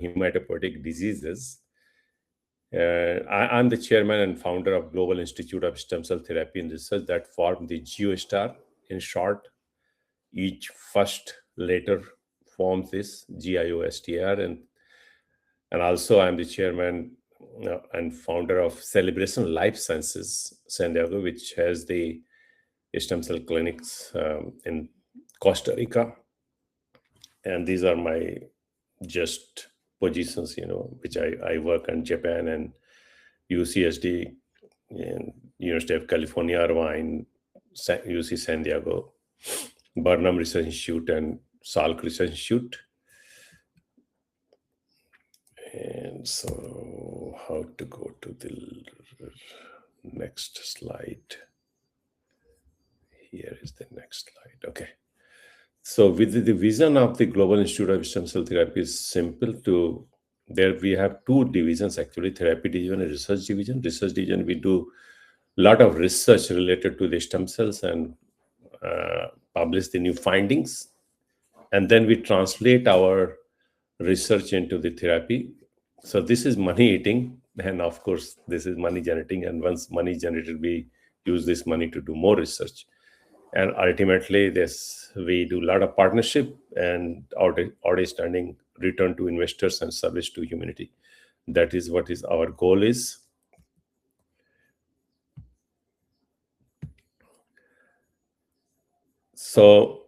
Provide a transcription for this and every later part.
hematopoietic diseases. I'm the chairman and founder of Global Institute of Stem Cell Therapy and Research that formed the GeoStar. In short, each first letter forms this GIOSTR, and also I'm the chairman and founder of Celebration Life Sciences San Diego, which has the stem cell clinics in Costa Rica. And these are my just positions, which I work in Japan and UCSD and University of California, Irvine, UC San Diego, Burnham Research Institute, and Salk Research Institute. And so how to go to the next slide. Here is the next slide. Okay. So with the vision of the Global Institute of Stem Cell Therapy is simple to, there we have two divisions actually, therapy division and research division. Research division, we do a lot of research related to the stem cells and publish the new findings. And then we translate our research into the therapy. So this is money eating. And of course, this is money generating. And once money is generated, we use this money to do more research. And ultimately, we do a lot of partnership and outstanding return to investors and service to humanity. That is what is our goal is. So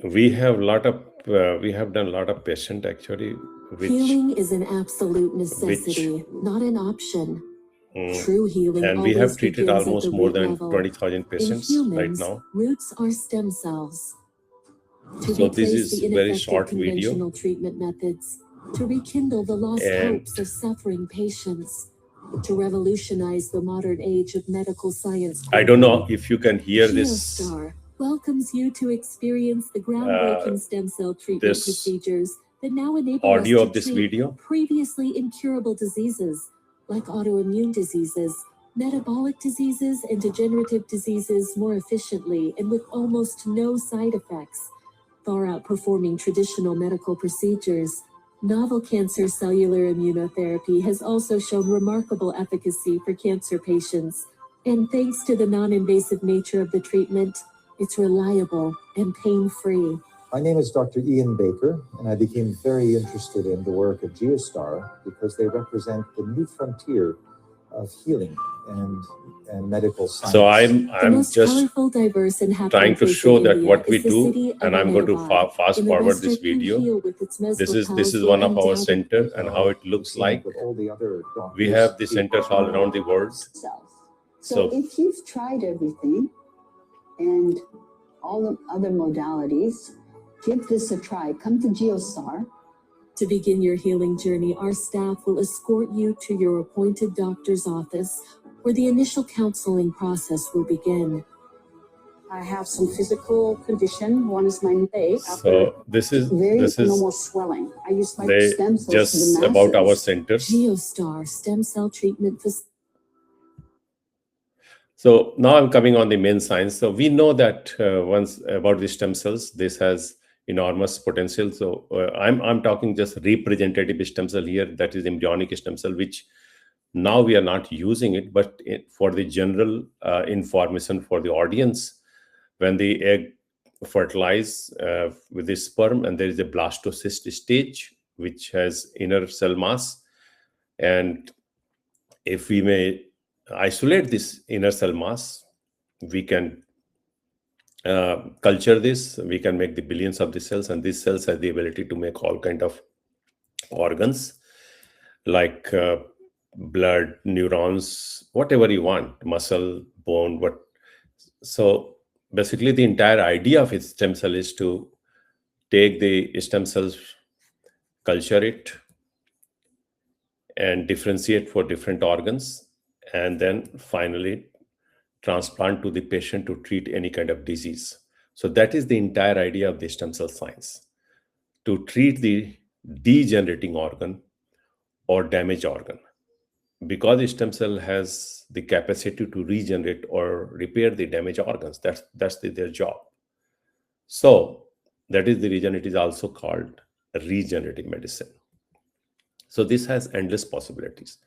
we have done a lot of patient actually. Healing is an absolute necessity, not an option. True healing, and we have treated almost more than 20,000 patients right now. Roots are stem cells. So this is the very short conventional video. Treatment methods, to rekindle the lost hopes of suffering patients, to revolutionize the modern age of medical science. I don't know if you can hear this. GeoStar welcomes you to experience the groundbreaking stem cell treatment procedures that now enable audio us to of this treat video. previously incurable diseases like autoimmune diseases, metabolic diseases, and degenerative diseases more efficiently and with almost no side effects, far outperforming traditional medical procedures. Novel cancer cellular immunotherapy has also shown remarkable efficacy for cancer patients, and thanks to the non-invasive nature of the treatment, it's reliable and pain-free. My name is Dr. Ian Baker, and I became very interested in the work of GeoStar because they represent the new frontier of healing and medical science. So I'm just diverse and trying to show that what we do, and I'm going to fast forward this video. This is one of our centers and how it looks like. We have the centers all around the world. So if you've tried everything and all the other modalities, give this a try. Come to GeoStar. To begin your healing journey, our staff will escort you to your appointed doctor's office, where the initial counseling process will begin. I have some physical condition. One is my leg. So this is no more swelling. I use my stem cells just to the about our masses. centers. GeoStar stem cell treatment facility. So now I'm coming on the main science. So we know that once about the stem cells, this has enormous potential. So I'm talking just representative stem cell here, that is embryonic stem cell, which now we are not using it, but for the general information for the audience, when the egg fertilize with the sperm, and there is a blastocyst stage, which has inner cell mass. And if we may isolate this inner cell mass, we can culture this, we can make the billions of the cells, and these cells have the ability to make all kind of organs like blood, neurons, whatever you want, muscle, bone, what. So basically the entire idea of a stem cell is to take the stem cells, culture it, and differentiate for different organs, and then finally transplant to the patient to treat any kind of disease. So that is the entire idea of the stem cell science, to treat the degenerating organ or damaged organ, because the stem cell has the capacity to regenerate or repair the damaged organs. That's their job. So that is the reason it is also called regenerative medicine. So this has endless possibilities.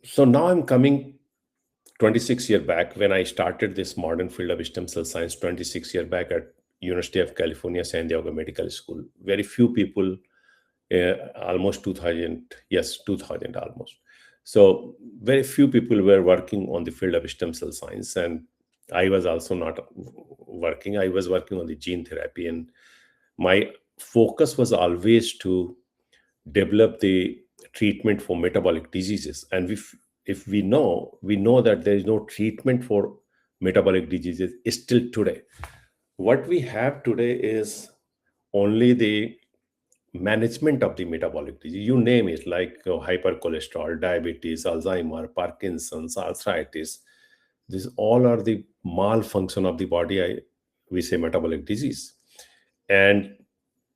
So now I'm coming 26 years back when I started this modern field of stem cell science 26 years back at University of California, San Diego Medical School. Very few people, almost 2000, yes, 2000 almost. So very few people were working on the field of stem cell science. And I was also not working. I was working on the gene therapy. And my focus was always to develop the treatment for metabolic diseases. And if we know that there is no treatment for metabolic diseases still today. What we have today is only the management of the metabolic disease. You name it, like hypercholesterol, diabetes, Alzheimer, Parkinson's, arthritis. These all are the malfunction of the body. We say metabolic disease. And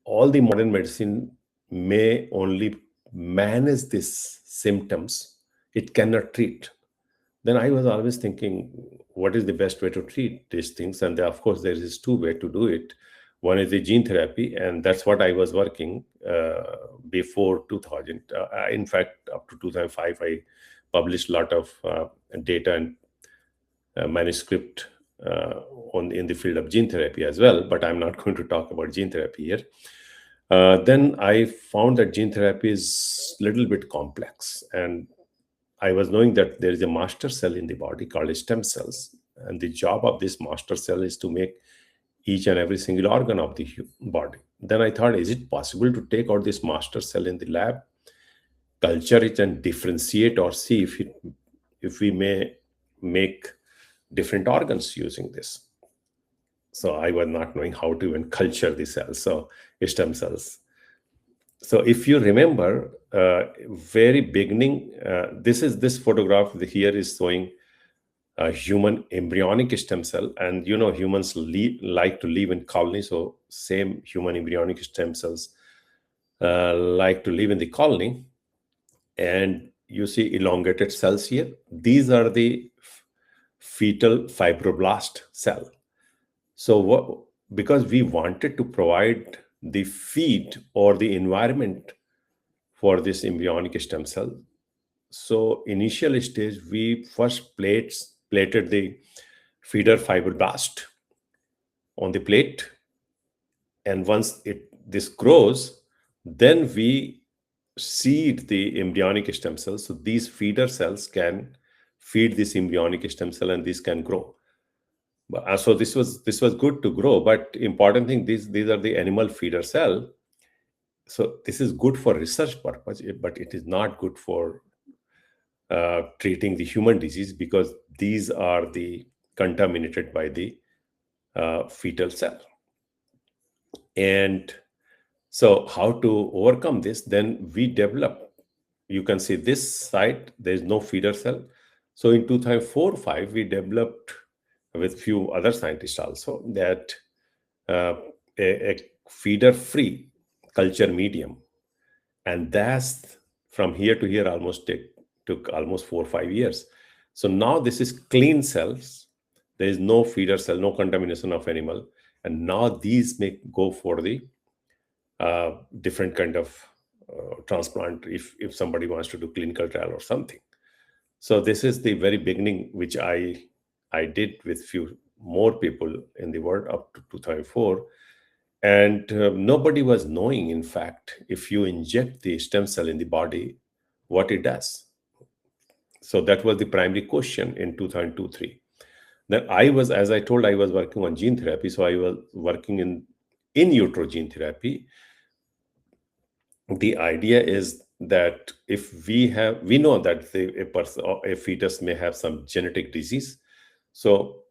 all the modern medicine may only manage these symptoms, it cannot treat. Then I was always thinking, what is the best way to treat these things? And of course, there is two ways to do it. One is the gene therapy, and that's what I was working before 2000. In fact, up to 2005, I published a lot of data and manuscript on in the field of gene therapy as well. But I'm not going to talk about gene therapy here. Then I found that gene therapy is a little bit complex, and I was knowing that there is a master cell in the body called stem cells, and the job of this master cell is to make each and every single organ of the body. Then I thought, is it possible to take out this master cell in the lab, culture it, and differentiate or see if we may make different organs using this? So I was not knowing how to even culture the cells, so stem cells. So if you remember, very beginning, this photograph here is showing a human embryonic stem cell, and humans like to live in colony. So same human embryonic stem cells like to live in the colony, and you see elongated cells here. These are the fetal fibroblast cell. So because we wanted to provide the feed or the environment for this embryonic stem cell, so initial stage we first plated the feeder fibroblast on the plate, and once this grows, then we seed the embryonic stem cells. So these feeder cells can feed this embryonic stem cell, and this can grow. So this was good to grow, but important thing, these are the animal feeder cell. So this is good for research purpose, but it is not good for treating the human disease, because these are the contaminated by the fetal cell. And so how to overcome this? Then we develop, you can see this side, there is no feeder cell. So in 2004-5, we developed with few other scientists also that a feeder-free culture medium, and that's from here to here took almost 4 or 5 years. So now this is clean cells. There is no feeder cell, no contamination of animal, and now these may go for the different kind of transplant if somebody wants to do clinical trial or something. So this is the very beginning, which I did with few more people in the world up to 2004. And nobody was knowing, in fact, if you inject the stem cell in the body, what it does. So that was the primary question in 2002-3. Then as I told, I was working on gene therapy. So I was working in utero gene therapy. The idea is that if we know that a fetus may have some genetic disease. So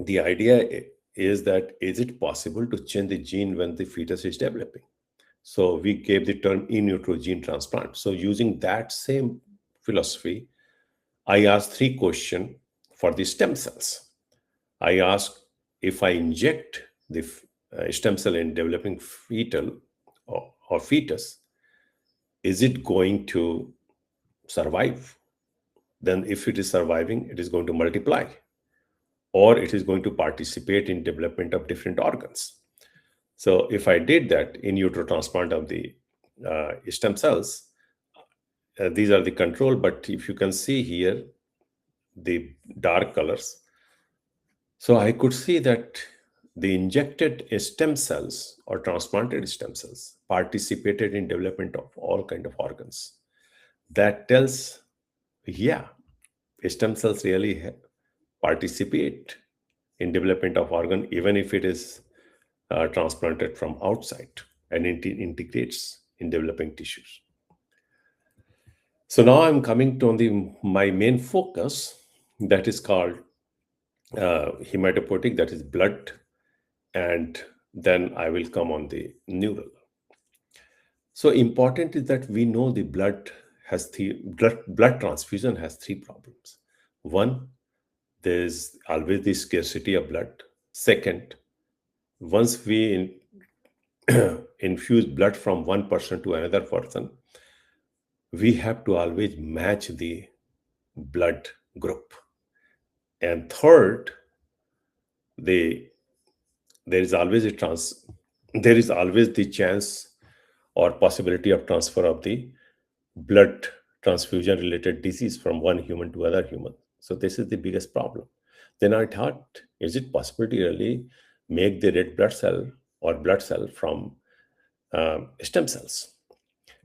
the idea is that, is it possible to change the gene when the fetus is developing? So we gave the term in utero gene transplant. So using that same philosophy, I asked 3 questions for the stem cells. I asked, if I inject the stem cell in developing fetal or fetus, is it going to survive? Then if it is surviving, it is going to multiply, or it is going to participate in development of different organs. So if I did that in utero transplant of the stem cells. These are the control, but if you can see here, the dark colors. So I could see that the injected stem cells or transplanted stem cells participated in development of all kind of organs. That tells, yeah, stem cells really participate in development of organ, even if it is transplanted from outside, and it integrates in developing tissues. So now I'm coming to my main focus, that is called hematopoietic, that is blood, and then I will come on the neural. So important is that we know the blood has blood transfusion has three problems. One, there's always the scarcity of blood. Second, once we infuse blood from one person to another person, we have to always match the blood group. And third, there is always the chance or possibility of transfer of the blood transfusion related disease from one human to other human. So this is the biggest problem. Then I thought, is it possible to really make the red blood cell or blood cell from stem cells?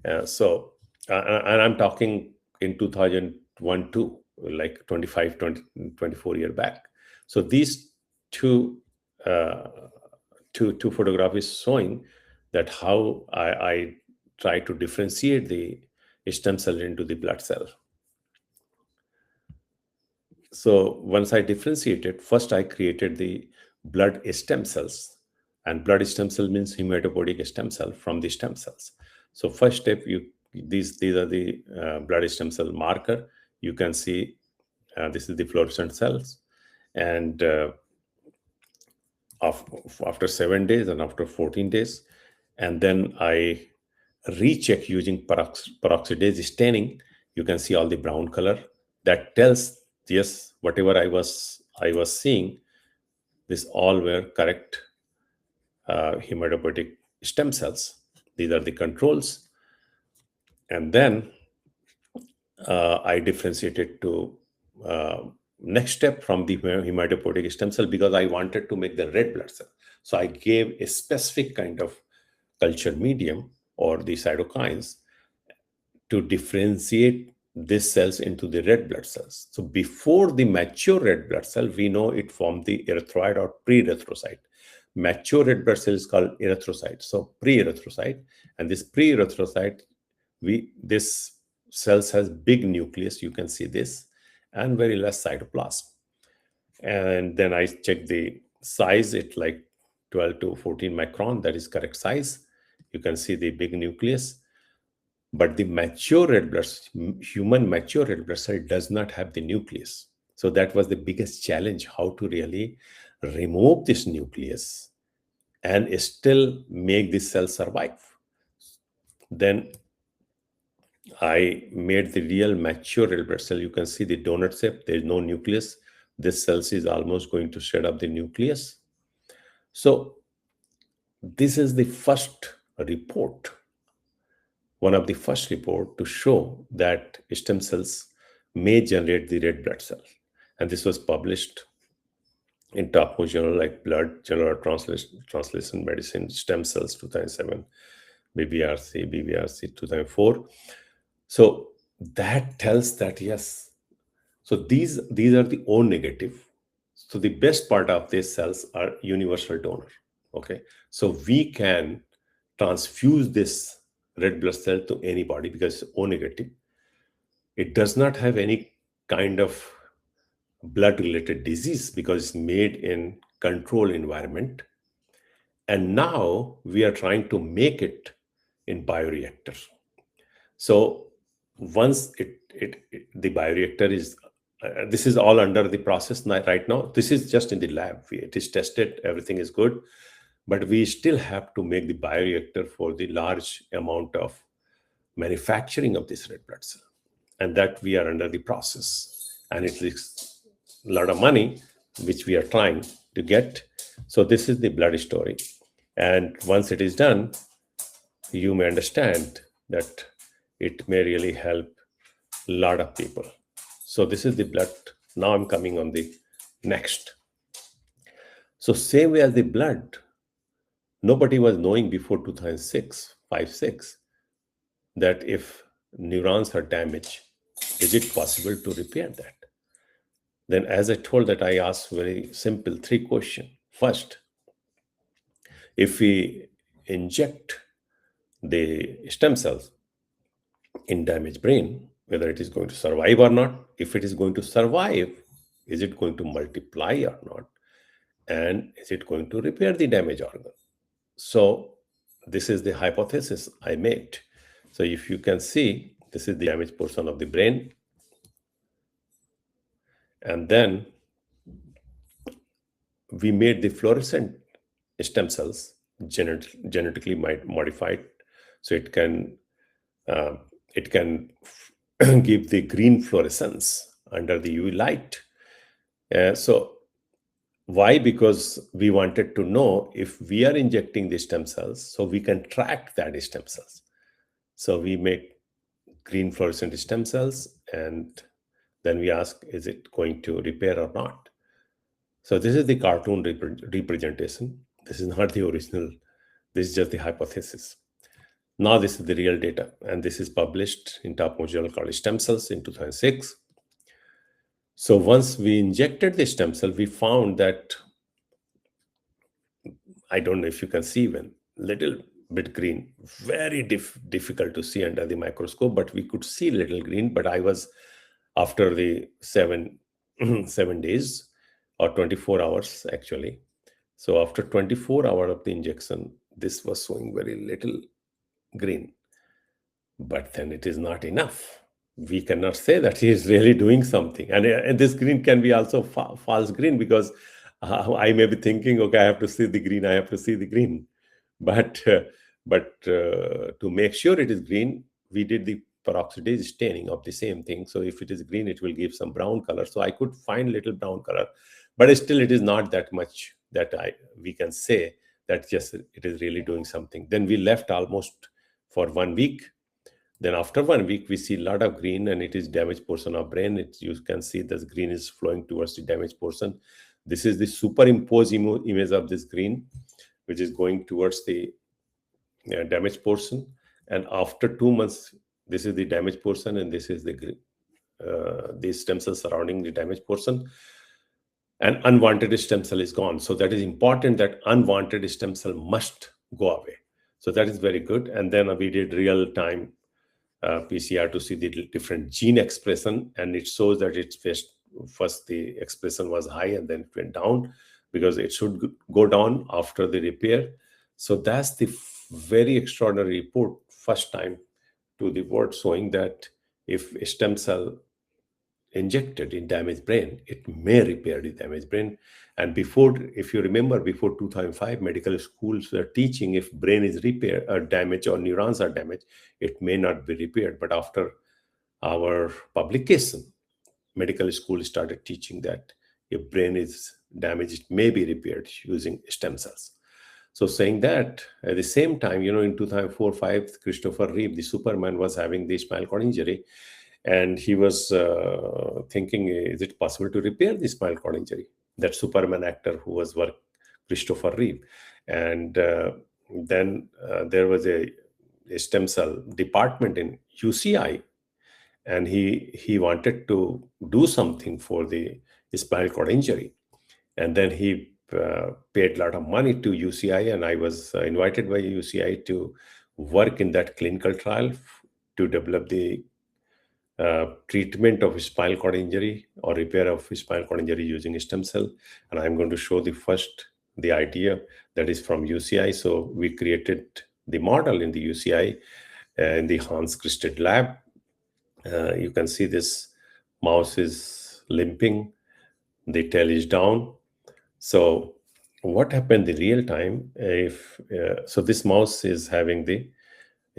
And I'm talking in 2001, 2, like 24 years back. So these two photographs is showing that how I try to differentiate the stem cell into the blood cell. So once I differentiated, first I created the blood stem cells, and blood stem cell means hematopoietic stem cell from the stem cells. So first step, these are the blood stem cell marker. You can see this is the fluorescent cells, and after 7 days and after 14 days, and then I recheck using peroxidase staining. You can see all the brown color. That tells, yes, whatever I was seeing, this all were correct hematopoietic stem cells. These are the controls. And then I differentiated to next step from the hematopoietic stem cell, because I wanted to make the red blood cell. So I gave a specific kind of culture medium or the cytokines to differentiate these cells into the red blood cells. So before the mature red blood cell, we know it formed the erythroid or pre-erythrocyte. Mature red blood cell is called erythrocyte. So pre-erythrocyte, and this pre-erythrocyte, this cells has big nucleus, you can see this, and very less cytoplasm. And then I check the size, it like 12 to 14 micron, that is correct size. You can see the big nucleus. But the mature red blood, human mature red blood cell does not have the nucleus. So that was the biggest challenge, how to really remove this nucleus and still make this cell survive. Then I made the real mature red blood cell. You can see the donut shape. There is no nucleus. This cell is almost going to shed up the nucleus. So this is the first report, one of the first report to show that stem cells may generate the red blood cell. And this was published in topmost journal like Blood, Journal of Translation Medicine, Stem Cells 2007, BBRC 2004. So that tells that, yes, so these are the O negative. So the best part of these cells are universal donor. Okay, so we can transfuse this red blood cell to anybody because it's O negative. It does not have any kind of blood related disease because it's made in controlled environment. And now we are trying to make it in bioreactor. So once the bioreactor is, this is all under the process right now. This is just in the lab. It is tested, everything is good. But we still have to make the bioreactor for the large amount of manufacturing of this red blood cell. And that we are under the process. And it is a lot of money, which we are trying to get. So this is the blood story. And once it is done, you may understand that it may really help a lot of people. So this is the blood. Now I'm coming on the next. So same way as the blood, nobody was knowing before 2006, 5, 6, that if neurons are damaged, is it possible to repair that? Then as I told that, I asked very simple 3 questions. First, if we inject the stem cells in damaged brain, whether it is going to survive or not. If it is going to survive, is it going to multiply or not? And is it going to repair the damaged organ? So this is the hypothesis I made. So if you can see, this is the damaged portion of the brain. And then we made the fluorescent stem cells genetically modified, so it can give the green fluorescence under the UV light. So why? Because we wanted to know if we are injecting the stem cells, so we can track that stem cells. So we make green fluorescent stem cells, and then we ask, is it going to repair or not? So this is the cartoon representation. This is not the original. This is just the hypothesis. Now this is the real data, and this is published in topmost journal called Stem Cells in 2006. So once we injected the stem cell, we found that, I don't know if you can see, even little bit green, very difficult to see under the microscope, but we could see little green. But I was, after the 7 days or 24 hours actually. So after 24 hours of the injection, this was showing very little green. But then it is not enough. We cannot say that he is really doing something. And this green can be also false green, because I may be thinking, okay, I have to see the green, I have to see the green. But to make sure it is green, we did the peroxidase staining of the same thing. So if it is green, it will give some brown color. So I could find little brown color, but still it is not that much that we can say that yes, it is really doing something. Then we left almost for 1 week. Then after 1 week, we see a lot of green, and it is damaged portion of brain. You can see this green is flowing towards the damaged portion. This is the superimposed image of this green, which is going towards the damaged portion. And after 2 months, this is the damaged portion, and this is the stem cell surrounding the damaged portion. And unwanted stem cell is gone. So that is important, that unwanted stem cell must go away. So that is very good. And then we did real-time PCR to see the different gene expression, and it shows that it's first the expression was high and then it went down, because it should go down after the repair. So that's the very extraordinary report, first time to the world, showing that if a stem cell injected in damaged brain, it may repair the damaged brain. And before, if you remember, before 2005, medical schools were teaching if brain is repaired or damaged, or neurons are damaged, it may not be repaired. But after our publication, medical school started teaching that if brain is damaged, it may be repaired using stem cells. So saying that, at the same time, in 2004-5, Christopher Reeve, the Superman, was having the spinal cord injury. And he was thinking, is it possible to repair the spinal cord injury? That Superman actor who was Christopher Reeve. And then there was a stem cell department in UCI, and he wanted to do something for the spinal cord injury. And then he paid a lot of money to UCI, and I was invited by UCI to work in that clinical trial to develop the treatment of spinal cord injury or repair of spinal cord injury using stem cell. And I'm going to show the idea that is from UCI. So we created the model in the UCI in the Hans Christed lab. You can see this mouse is limping, the tail is down. So what happened in real time, so this mouse is having the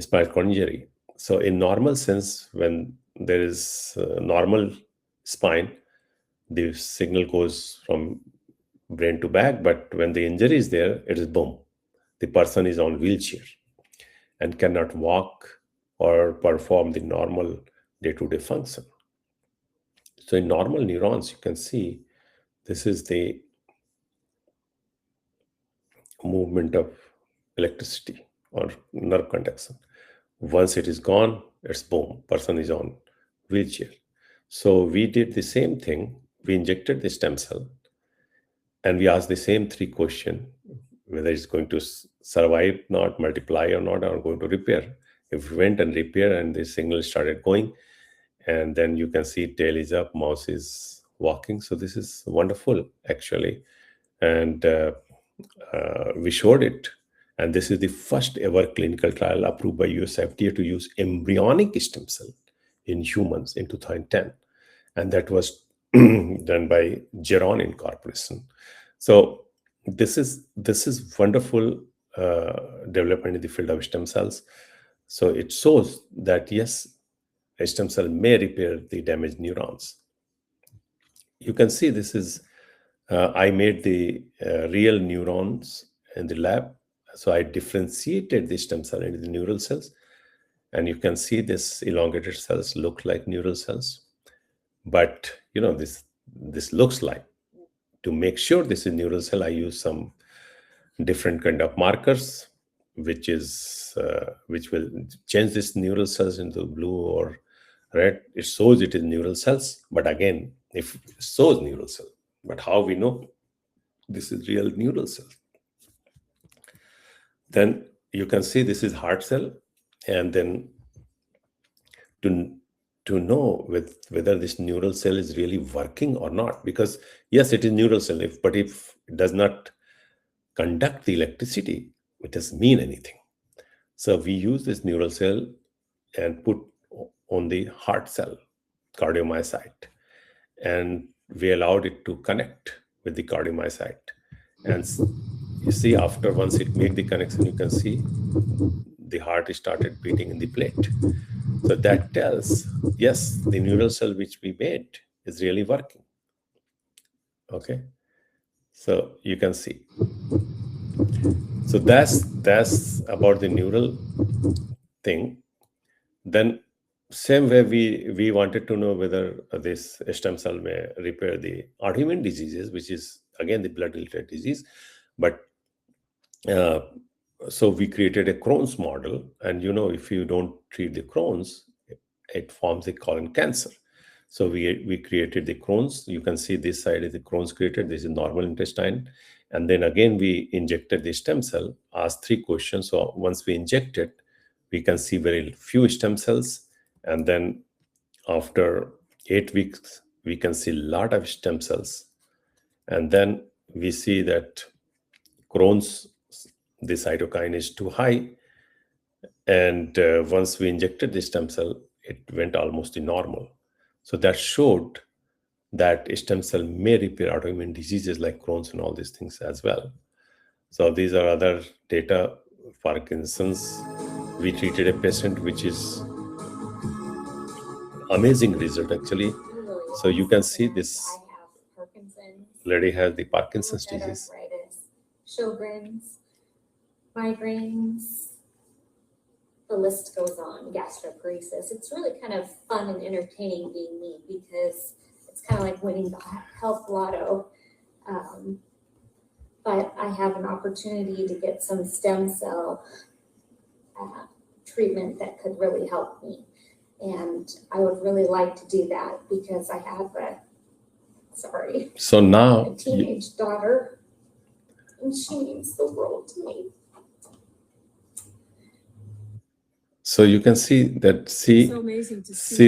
spinal cord injury. So in normal sense, when there is normal spine, the signal goes from brain to back. But when the injury is there, it is boom. The person is on wheelchair and cannot walk or perform the normal day-to-day function. So in normal neurons, you can see this is the movement of electricity or nerve conduction. Once it is gone, it's boom, person is on wheelchair. So we did the same thing. We injected the stem cell and we asked the same three questions, whether it's going to survive, not multiply or not, or going to repair. If we went and repair and the signal started going, and then you can see tail is up, mouse is walking. So this is wonderful actually. And we showed it. And this is the first ever clinical trial approved by US FDA to use embryonic stem cell in humans in 2010. And that was done by Geron Incorporation. So this is wonderful development in the field of stem cells. So it shows that yes, a stem cell may repair the damaged neurons. You can see this is, I made the real neurons in the lab. So I differentiated the stem cell into the neural cells. And you can see this elongated cells look like neural cells. But, this looks like, to make sure this is neural cell, I use some different kind of markers, which will change this neural cells into blue or red. It shows it is neural cells, but again, if it shows neural cell, but how we know this is real neural cell? Then you can see this is heart cell, and then to know whether this neural cell is really working or not, because yes, it is neural cell, but if it does not conduct the electricity, it doesn't mean anything. So we use this neural cell and put on the heart cell, cardiomyocyte, and we allowed it to connect with the cardiomyocyte. And you see, after once it made the connection, you can see the heart started beating in the plate. So that tells, yes, the neural cell which we made is really working. Okay, so you can see. So that's about the neural thing. Then same way we wanted to know whether this stem cell may repair the autoimmune diseases, which is again the blood related disease. But so we created a Crohn's model, and if you don't treat the Crohn's, it forms a colon cancer. So we created the Crohn's. You can see this side is the Crohn's created. This is normal intestine. And then again, we injected the stem cell, asked three questions. So once we inject it, we can see very few stem cells. And then after 8 weeks, we can see a lot of stem cells. And then we see that Crohn's, the cytokine is too high. And once we injected the stem cell, it went almost to normal. So that showed that stem cell may repair autoimmune diseases like Crohn's and all these things as well. So these are other data. Parkinson's, we treated a patient, which is amazing result actually. So you can see this lady has the Parkinson's disease. Sjogren's, migraines, the list goes on, gastroparesis. It's really kind of fun and entertaining being me because it's kind of like winning the health lotto. But I have an opportunity to get some stem cell treatment that could really help me. And I would really like to do that because I have So now a teenage daughter, and she means the world to me. So you can see that she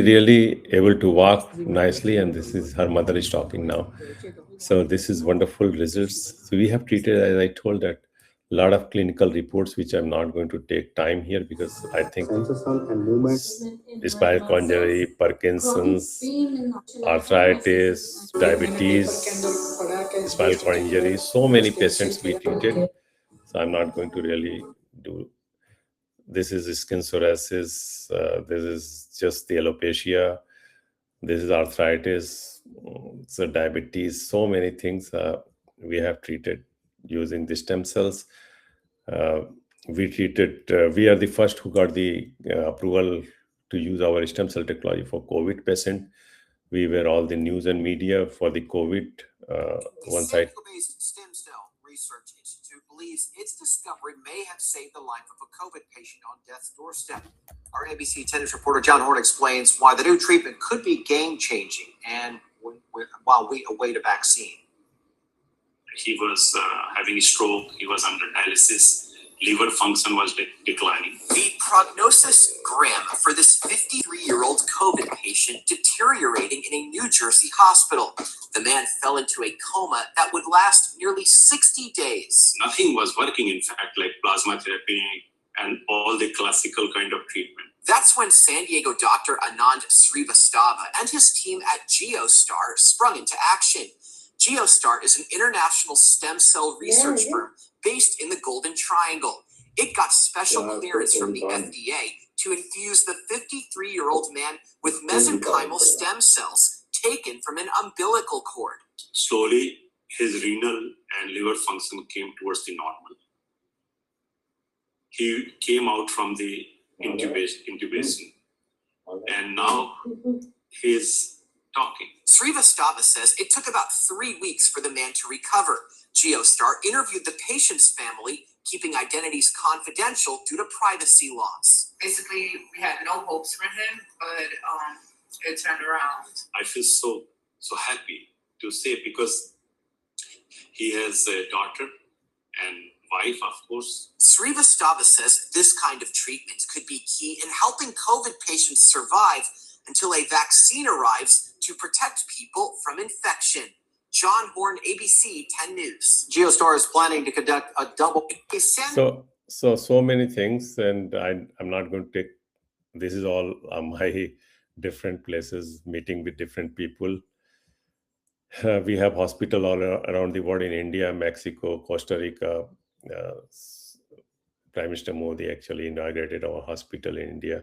really able to walk nicely, and this is her mother is talking now. So this is wonderful results. So we have treated, as I told, that a lot of clinical reports, which I'm not going to take time here because I think spinal cord injury, Parkinson's, arthritis, diabetes, spinal cord injury, so many patients we treated. So I'm not going to really do. This is skin psoriasis. This is just the alopecia. This is arthritis. So diabetes. So many things we have treated using the stem cells. we are the first who got the approval to use our stem cell technology for COVID patient. We were all the news and media for the COVID. The One San side. Diego-based Stem Cell Research Institute believes its discovery may have saved the life of a COVID patient on death's doorstep. Our ABC 10 News reporter John Horn explains why the new treatment could be game-changing and while we await a vaccine. He was having a stroke. He was under dialysis. Liver function was declining. The prognosis grim for this 53-year-old COVID patient deteriorating in a New Jersey hospital. The man fell into a coma that would last nearly 60 days. Nothing was working, in fact, like plasma therapy and all the classical kind of treatment. That's when San Diego doctor Anand Srivastava and his team at GeoStar sprung into action. GeoStar is an international stem cell research firm based in the Golden Triangle. It got special clearance from the FDA to infuse the 53-year-old man with mesenchymal stem cells taken from an umbilical cord. Slowly, his renal and liver function came towards the normal. He came out from the intubation, and now he's talking. Srivastava says it took about 3 weeks for the man to recover. GeoStar interviewed the patient's family, keeping identities confidential due to privacy laws. Basically, we had no hopes for him, but it turned around. I feel so happy to say, because he has a daughter and wife, of course. Srivastava says this kind of treatment could be key in helping COVID patients survive until a vaccine arrives to protect people from infection. John Horn, ABC 10 News. GeoStar is planning to conduct a double. So many things, and I'm not going to take. This is all my different places, meeting with different people. We have hospital all around the world, in India, Mexico, Costa Rica. Prime Minister Modi actually inaugurated our hospital in India.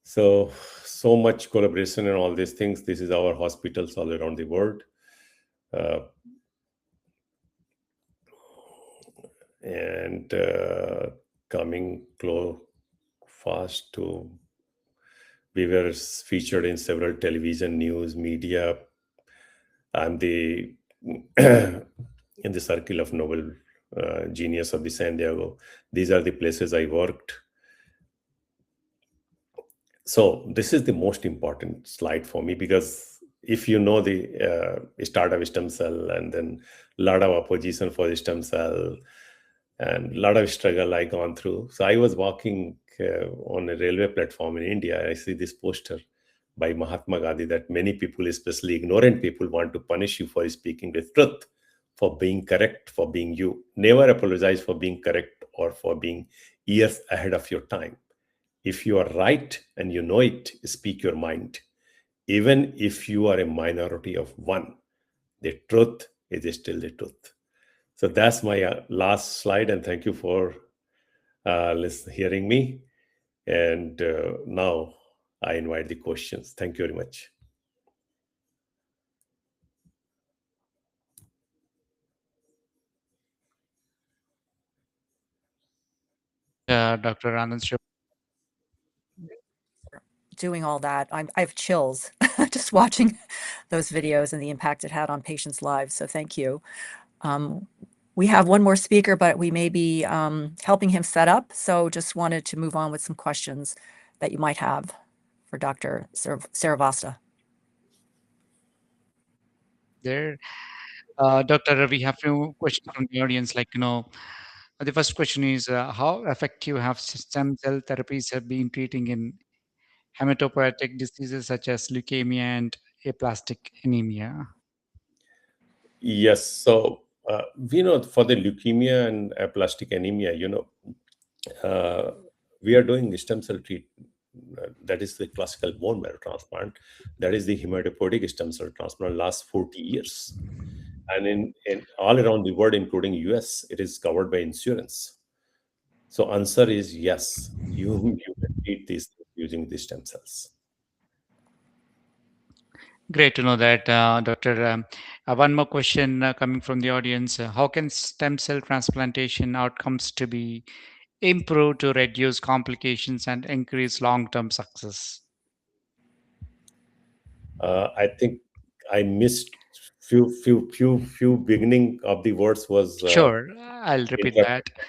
So much collaboration and all these things. This is our hospitals all around the world. And coming close fast to, we were featured in several television, news, media. I'm the in the circle of Nobel genius of the San Diego. These are the places I worked. So this is the most important slide for me, because if you know the startup stem cell, and then a lot of opposition for the stem cell, and a lot of struggle I gone through. So I was walking on a railway platform in India. I see this poster by Mahatma Gandhi that many people, especially ignorant people, want to punish you for speaking the truth, for being correct, for being you. Never apologize for being correct or for being years ahead of your time. If you are right and you know it, speak your mind. Even if you are a minority of one, the truth is still the truth. So that's my last slide, and thank you for hearing me. And now I invite the questions. Thank you very much. Dr. Anand, doing all that. I have chills just watching those videos and the impact it had on patients' lives. So thank you. We have one more speaker, but we may be helping him set up. So just wanted to move on with some questions that you might have for Dr. Srivastava. there. Doctor, we have few questions from the audience. The first question is, how effective have stem cell therapies have been treating in hematopoietic diseases such as leukemia and aplastic anemia? Yes. So we know for the leukemia and aplastic anemia, we are doing stem cell treatment. That is the classical bone marrow transplant. That is the hematopoietic stem cell transplant last 40 years. And in all around the world, including US, it is covered by insurance. So answer is yes, you can treat these using the stem cells. Great to know that, Doctor. One more question coming from the audience. How can stem cell transplantation outcomes to be improve to reduce complications and increase long-term success? I think I missed few beginning of the words was Sure, I'll repeat interrupted. that.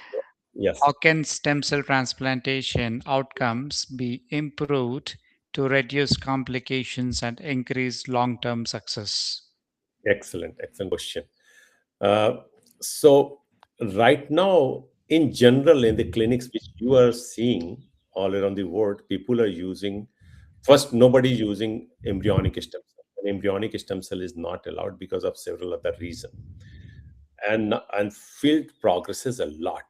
Yes, How can stem cell transplantation outcomes be improved to reduce complications and increase long-term success? excellent question. Uh, so right now, in general, in the clinics which you are seeing all around the world, people are using first nobody using embryonic stem cell. An embryonic stem cell is not allowed because of several other reasons, and field progresses a lot.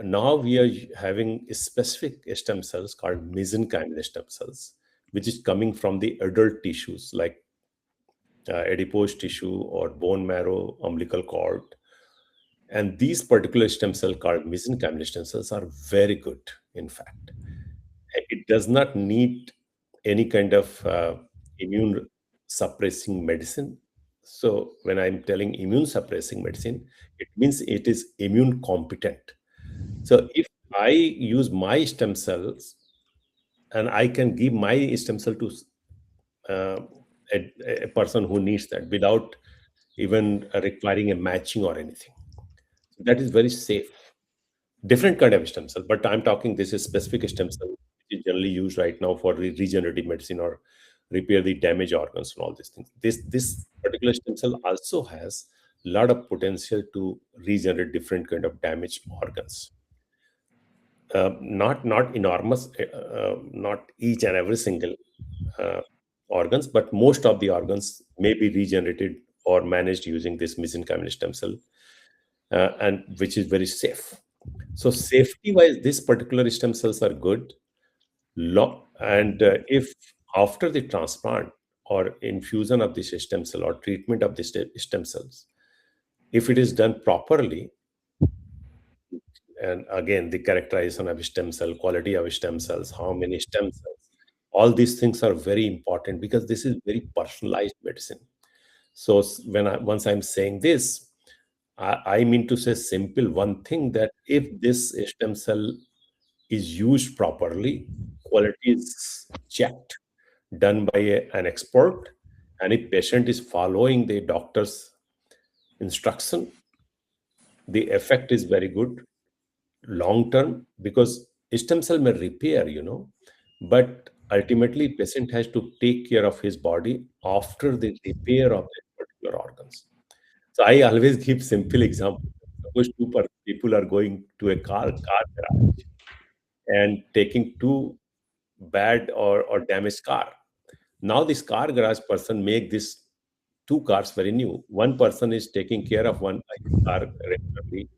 Now we are having specific stem cells called mesenchymal stem cells, which is coming from the adult tissues like adipose tissue or bone marrow, umbilical cord. And these particular stem cells called mesenchymal stem cells are very good, in fact. It does not need any kind of immune suppressing medicine. So when I'm telling immune suppressing medicine, it means it is immune competent. So if I use my stem cells and I can give my stem cell to uh, a person who needs that without even requiring a matching or anything. So that is very safe. Different kind of stem cell, but I'm talking this is specific stem cell which is generally used right now for regenerative medicine or repair the damaged organs and all these things. This particular stem cell also has a lot of potential to regenerate different kind of damaged organs. Not enormous, not each and every single uh, organs, but most of the organs may be regenerated or managed using this mesenchymal stem cell, and which is very safe. So safety wise, these particular stem cells are good. And if after the transplant or infusion of this stem cell or treatment of the stem cells, if it is done properly, and again the characterization of stem cell, quality of stem cells, how many stem cells, all these things are very important because this is very personalized medicine. So once I'm saying this, I mean to say simple one thing, that if this stem cell is used properly, quality is checked, done by an expert, and if patient is following the doctor's instruction, the effect is very good long term, because stem cell may repair, but ultimately patient has to take care of his body after the repair of that particular organs. So I always give simple example. Suppose people are going to a car garage and taking two bad or damaged car. Now this car garage person make this two cars very new. One person is taking care of one car regularly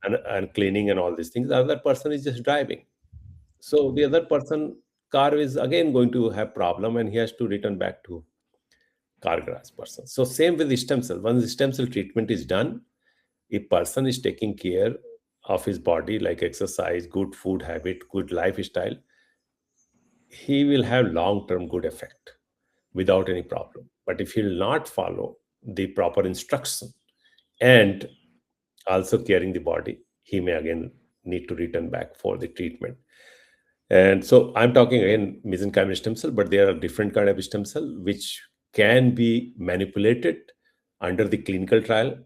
and cleaning and all these things. The other person is just driving. So the other person car is again going to have problem and he has to return back to car garage person. So same with the stem cell. Once the stem cell treatment is done, a person is taking care of his body like exercise, good food habit, good lifestyle, he will have long term good effect without any problem. But if he will not follow the proper instruction and also caring the body, he may again need to return back for the treatment. And so I'm talking again mesenchymal stem cell, but there are different kind of stem cell which can be manipulated under the clinical trial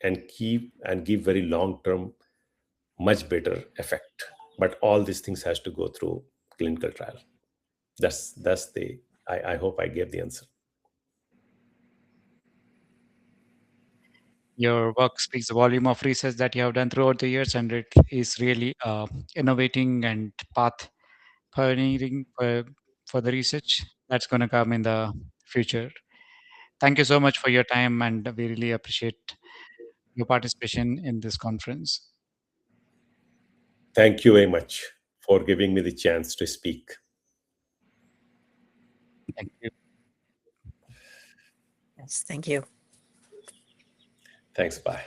and keep and give very long term much better effect. But all these things has to go through clinical trial. That's the I hope I gave the answer. Your work speaks the volume of research that you have done throughout the years, and it is really innovating and path pioneering for the research that's going to come in the future. Thank you so much for your time, and we really appreciate your participation in this conference. Thank you very much for giving me the chance to speak. Thank you. Yes, thank you. Thanks. Bye.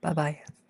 Bye-bye.